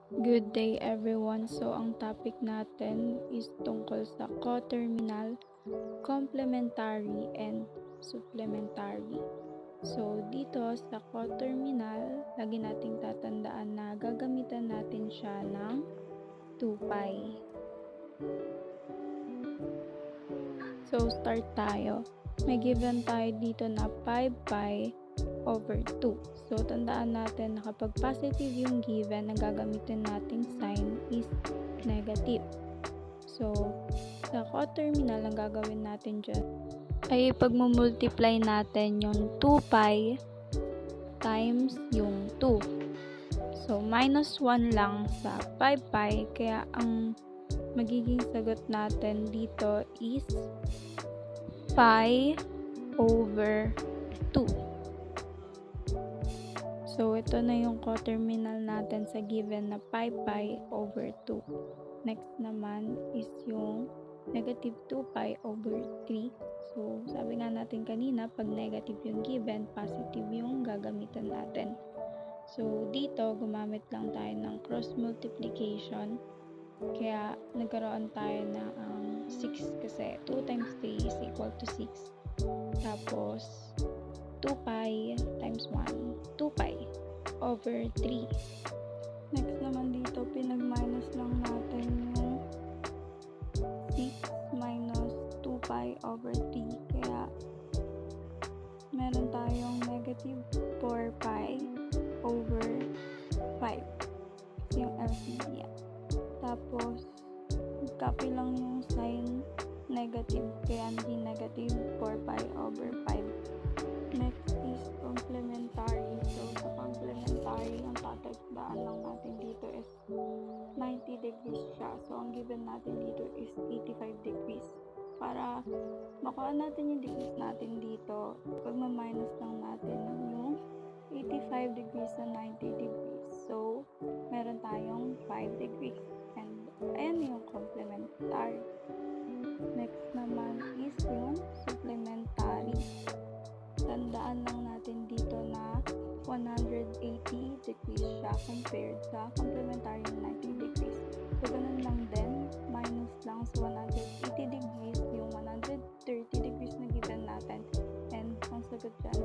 Good day everyone. So ang topic natin is tungkol sa coterminal, complementary, and supplementary. So dito sa coterminal, lagi nating tatandaan na gagamitan natin siya ng 2π. So start tayo. May given tayo dito na 5π over 2. So, tandaan natin na kapag positive yung given, ang gagamitin nating sign is negative. So, sa coterminal, ang gagawin natin dyan ay pagmumultiply natin yung 2π times yung 2. So, minus 1 lang sa 5π, kaya ang magiging sagot natin dito is pi over 2. So, ito na yung coterminal natin sa given na 5π over 2. Next naman is yung negative 2π over 3. So, sabi nga natin kanina, pag negative yung given, positive yung gagamitan natin. So, dito, gumamit lang tayo ng cross multiplication. Kaya, nagkaroon tayo ng 6 kasi 2 times 3 is equal to 6. Tapos, 2π times 1, 2π over 3. Next naman dito, pinag-minus lang natin yung 6 minus 2π over 3. Kaya, meron tayong negative 4π over 5. Yung LCD yan. Tapos, copy lang yung sign negative, kaya hindi negative 4π over 5. Next is complementary. So, sa complementary, ang tatagdaan lang natin dito is 90 degrees siya. So, ang given natin dito is 85 degrees. Para makuha natin yung degrees natin dito, pag ma-minus lang natin yung 85 degrees sa 90 degrees. So, meron tayong 5 degrees. And, ayan yung complementary. Next naman is yung supplementary. Tandaan lang natin dito na 180 degrees siya compared sa complementary na 90 degrees. So, ganun lang din, minus lang sa 180 degrees yung 130 degrees na given natin. And ang sagot dyan